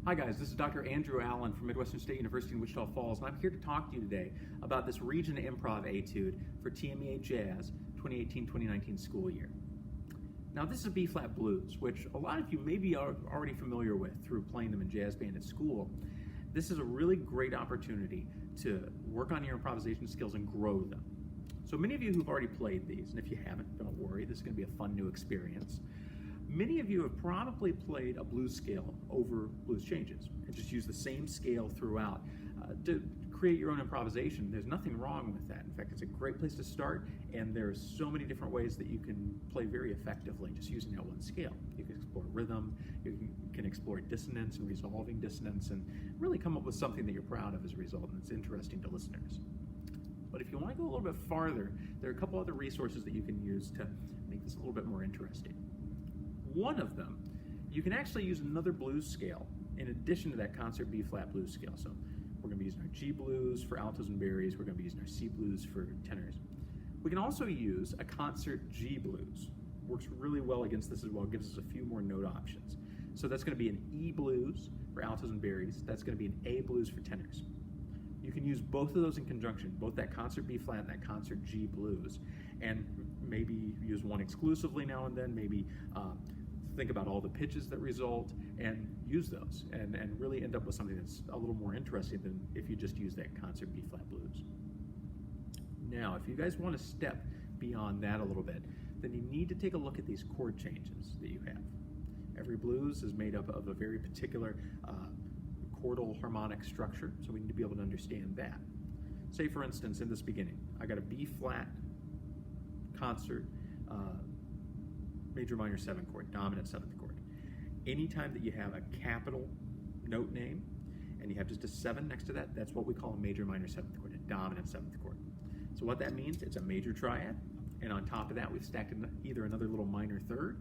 Hi guys, this is Dr. Andrew Allen from Midwestern State University in Wichita Falls, and I'm here to talk to you today about this Region Improv Etude for TMEA Jazz 2018-2019 school year. Now this is B-flat blues, which a lot of you may be already familiar with through playing them in jazz band at school. This is a really great opportunity to work on your improvisation skills and grow them. So many of you who've already played these, and if you haven't, don't worry, this is going to be a fun new experience. Many of you have probably played a blues scale over blues changes and just use the same scale throughout to create your own improvisation. There's nothing wrong with that. In fact, it's a great place to start, and there's so many different ways that you can play very effectively just using that one scale. You can explore rhythm, you can explore dissonance and resolving dissonance, and really come up with something that you're proud of as a result and it's interesting to listeners. But if you want to go a little bit farther, there are a couple other resources that you can use to make this a little bit more interesting. One of them, you can actually use another blues scale in addition to that concert B-flat blues scale. So we're going to be using our G blues for altos and baries. We're going to be using our C blues for tenors. We can also use a concert G blues. Works really well against this as well. Gives us a few more note options. So that's going to be an E blues for altos and baries. That's going to be an A blues for tenors. You can use both of those in conjunction, both that concert B-flat and that concert G blues, and maybe use one exclusively now and then, maybe think about all the pitches that result and use those and really end up with something that's a little more interesting than if you just use that concert B-flat blues. Now, if you guys want to step beyond that a little bit, then you need to take a look at these chord changes that you have. Every blues is made up of a very particular chordal harmonic structure, so we need to be able to understand that. Say, for instance, in this beginning, I got a B-flat concert major minor 7 chord, dominant 7th chord. Anytime that you have a capital note name and you have just a 7 next to that, that's what we call a major minor 7th chord, a dominant 7th chord. So what that means, it's a major triad, and on top of that we've stacked either another little minor 3rd,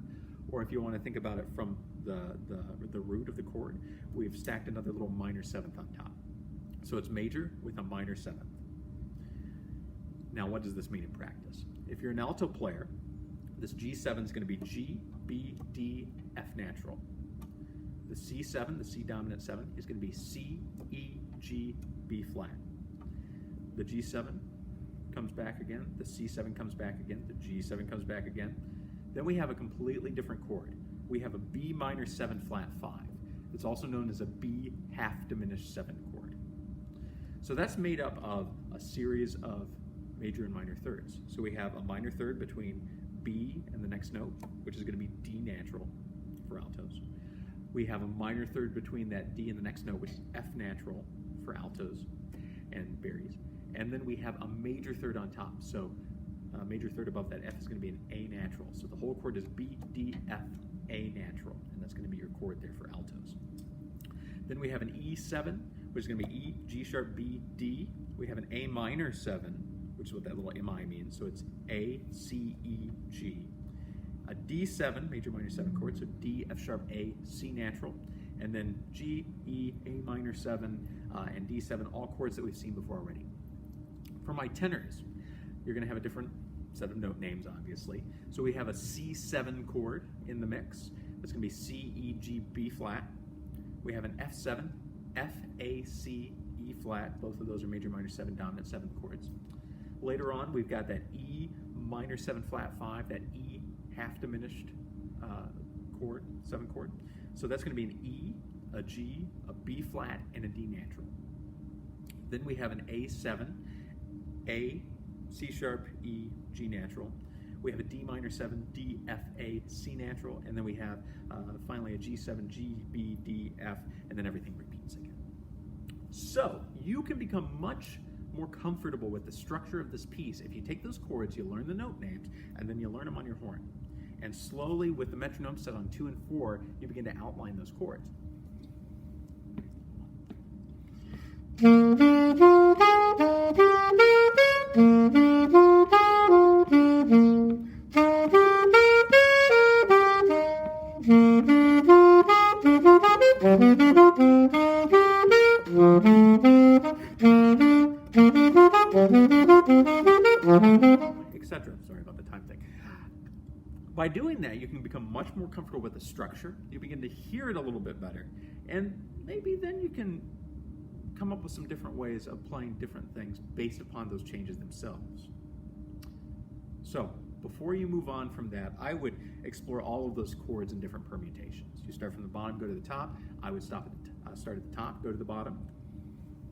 or if you want to think about it from the root of the chord, we've stacked another little minor 7th on top. So it's major with a minor 7th. Now what does this mean in practice? If you're an alto player, this G7 is going to be G, B, D, F natural. The C7, the C dominant 7, is going to be C, E, G, B flat. The G7 comes back again, the C7 comes back again, the G7 comes back again. Then we have a completely different chord. We have a B minor 7 flat 5. It's also known as a B half diminished 7 chord. So that's made up of a series of major and minor thirds. So we have a minor third between B and the next note, which is going to be D natural for altos. We have a minor third between that D and the next note, which is F natural for altos and baries. And then we have a major third on top. So a major third above that F is going to be an A natural. So the whole chord is B, D, F, A natural. And that's going to be your chord there for altos. Then we have an E7, which is going to be E, G sharp, B, D. We have an A minor 7, which is what that little MI means. So it's A, C, E, G. A D7, major minor 7 chord, so D, F sharp, A, C natural. And then G, E, A minor 7, and D7, all chords that we've seen before already. For my tenors, you're going to have a different set of note names, obviously. So we have a C7 chord in the mix. That's going to be C, E, G, B flat. We have an F7, F, A, C, E flat. Both of those are major minor 7 dominant 7 chords. Later on, we've got that E minor 7 flat 5, that E half diminished chord, 7 chord. So that's going to be an E, a G, a B flat, and a D natural. Then we have an A7, A, C sharp, E, G natural. We have a D minor 7, D, F, A, C natural, and then we have finally a G7, G, B, D, F, and then everything repeats again. So you can become much more comfortable with the structure of this piece if you take those chords, you learn the note names, and then you learn them on your horn. And slowly, with the metronome set on 2 and 4, you begin to outline those chords. Etc. Sorry about the time thing. By doing that, you can become much more comfortable with the structure. You begin to hear it a little bit better. And maybe then you can come up with some different ways of playing different things based upon those changes themselves. So before you move on from that, I would explore all of those chords in different permutations. You start from the bottom, go to the top. I would start at the top, go to the bottom.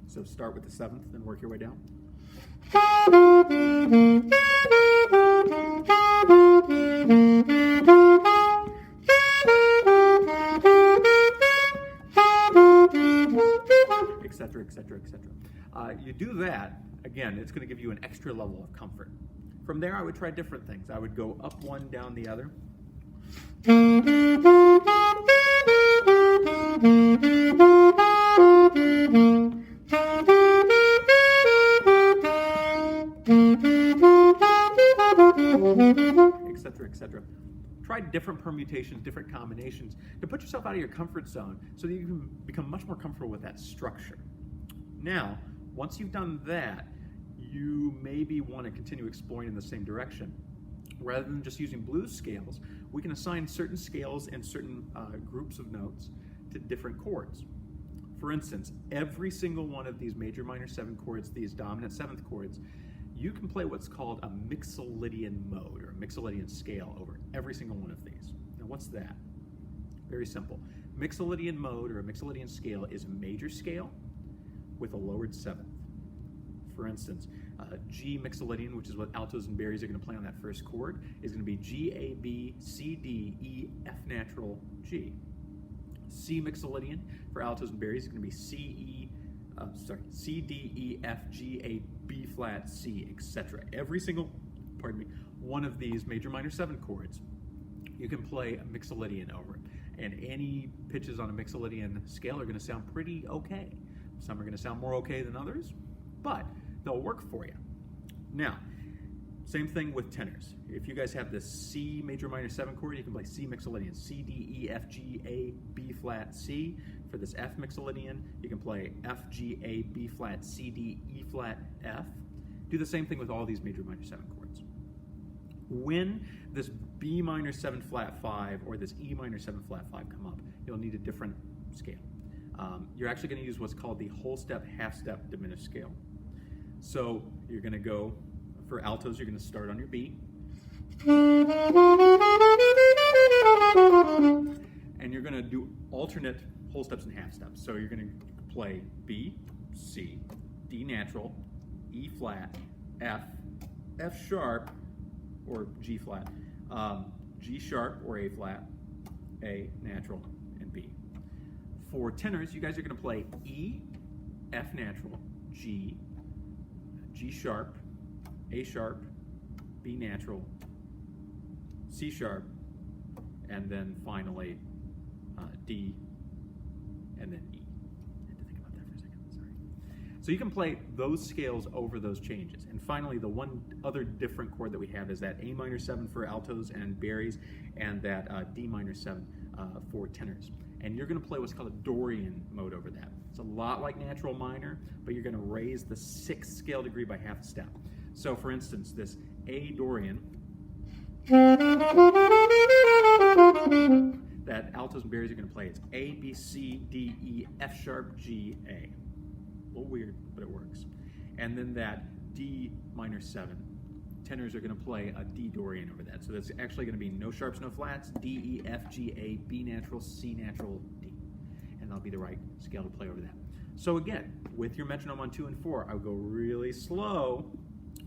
So start with the 7th, then work your way down. Etc., etc., etc. You do that, again, it's going to give you an extra level of comfort. From there, I would try different things. I would go up one, down the other. Etc., etc. Try different permutations, different combinations to put yourself out of your comfort zone so that you can become much more comfortable with that structure. Now, once you've done that, you maybe want to continue exploring in the same direction. Rather than just using blues scales, we can assign certain scales and certain groups of notes to different chords. For instance, every single one of these major minor 7 chords, these dominant 7th chords, you can play what's called a mixolydian mode or a mixolydian scale over every single one of these. Now what's that? Very simple. Mixolydian mode or a mixolydian scale is a major scale with a lowered 7th. For instance, G mixolydian, which is what altos and baries are going to play on that first chord, is going to be G, A, B, C, D, E, F natural, G. C mixolydian for altos and baries is going to be C, D, E, F, G, A, B flat, C, etc. Every single, one of these major minor 7 chords, you can play a mixolydian over it. And any pitches on a mixolydian scale are going to sound pretty okay. Some are going to sound more okay than others, but they'll work for you. Now, same thing with tenors. If you guys have this C major minor 7 chord, you can play C mixolydian, C, D, E, F, G, A, B flat, C. For this F mixolydian, you can play F, G, A, B flat, C, D, E flat, F. Do the same thing with all these major minor 7 chords. When this B minor 7 flat 5 or this E minor 7 flat 5 come up, you'll need a different scale. You're actually going to use what's called the whole step, half step diminished scale. So you're going to go, for altos, you're going to start on your B. And you're going to do alternate whole steps and half steps. So you're going to play B, C, D natural, E flat, F, F sharp, or G flat, G sharp or A flat, A natural, and B. For tenors, you guys are going to play E, F natural, G, G sharp, A sharp, B natural, C sharp, and then finally D, and then E. I had to think about that for a second, sorry. So you can play those scales over those changes. And finally, the one other different chord that we have is that A minor 7 for altos and baries, and that D minor 7 for tenors. And you're going to play what's called a Dorian mode over that. It's a lot like natural minor, but you're going to raise the 6th scale degree by half a step. So for instance, this A Dorian, that altos and baries are going to play, it's A, B, C, D, E, F sharp, G, A. A little weird, but it works. And then that D minor 7, tenors are going to play a D Dorian over that. So that's actually going to be no sharps, no flats, D, E, F, G, A, B natural, C natural, D. And that'll be the right scale to play over that. So again, with your metronome on 2 and 4, I would go really slow.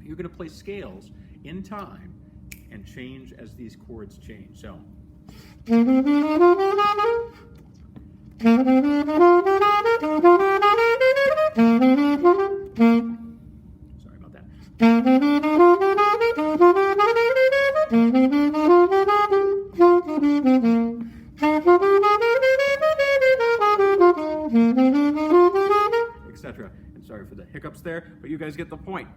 You're going to play scales in time and change as these chords change. So. Sorry about that. Etc. And sorry for the hiccups there, but you guys get the point.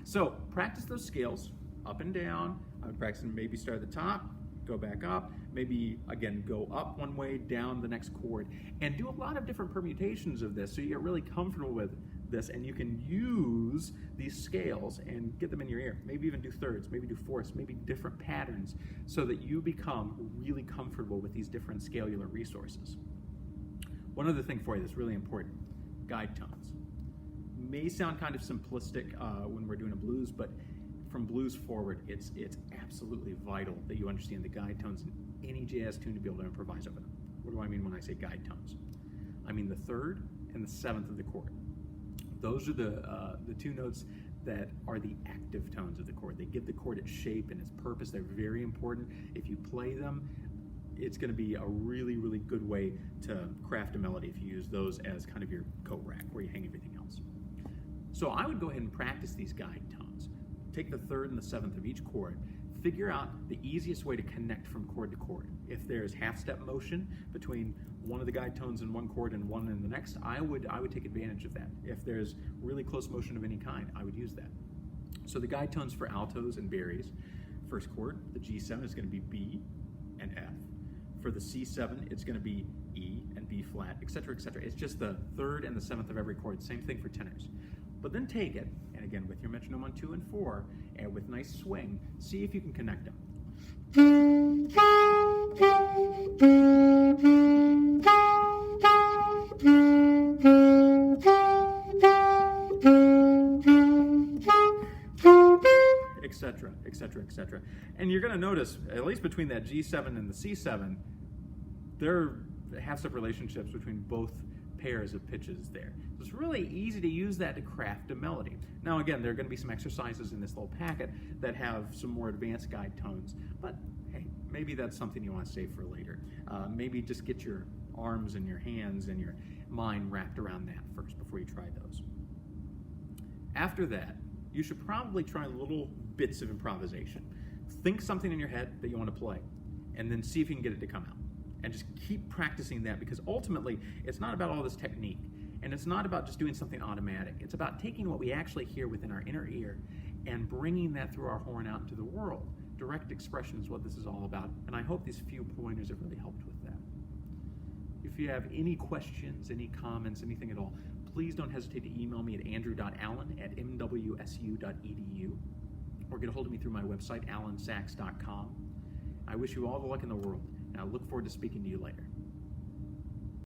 So practice those scales up and down. I would practice and maybe start at the top, go back up, maybe again go up one way, down the next chord, and do a lot of different permutations of this so you get really comfortable with this, and you can use these scales and get them in your ear. Maybe even do thirds, maybe do fourths, maybe different patterns so that you become really comfortable with these different scalular resources. One other thing for you that's really important, guide tones. May sound kind of simplistic when we're doing a blues, but from blues forward, it's absolutely vital that you understand the guide tones in any jazz tune to be able to improvise over them. What do I mean when I say guide tones? I mean the third and the seventh of the chord. Those are the two notes that are the active tones of the chord. They give the chord its shape and its purpose. They're very important. If you play them, it's going to be a really, really good way to craft a melody if you use those as kind of your coat rack where you hang everything else. So I would go ahead and practice these guide tones. Take the third and the seventh of each chord. Figure out the easiest way to connect from chord to chord. If there's half-step motion between one of the guide tones in one chord and one in the next, I would take advantage of that. If there's really close motion of any kind, I would use that. So the guide tones for altos and baries, first chord, the G7 is going to be B and F. For the C7, it's going to be E and B flat, etc., etc. It's just the third and the seventh of every chord. Same thing for tenors. But then take it, and again with your metronome on 2 and 4, and with nice swing, see if you can connect them. Etc., etc., etc. And you're going to notice, at least between that G7 and the C7, there are half-step relationships between both pairs of pitches there. So it's really easy to use that to craft a melody. Now again, there are going to be some exercises in this little packet that have some more advanced guide tones, but hey, maybe that's something you want to save for later. Maybe just get your arms and your hands and your mind wrapped around that first before you try those. After that, you should probably try little bits of improvisation. Think something in your head that you want to play, and then see if you can get it to come out. And just keep practicing that, because ultimately, it's not about all this technique, and it's not about just doing something automatic. It's about taking what we actually hear within our inner ear and bringing that through our horn out into the world. Direct expression is what this is all about, and I hope these few pointers have really helped with that. If you have any questions, any comments, anything at all, please don't hesitate to email me at andrew.allen@mwsu.edu or get a hold of me through my website, allensax.com. I wish you all the luck in the world, and I look forward to speaking to you later.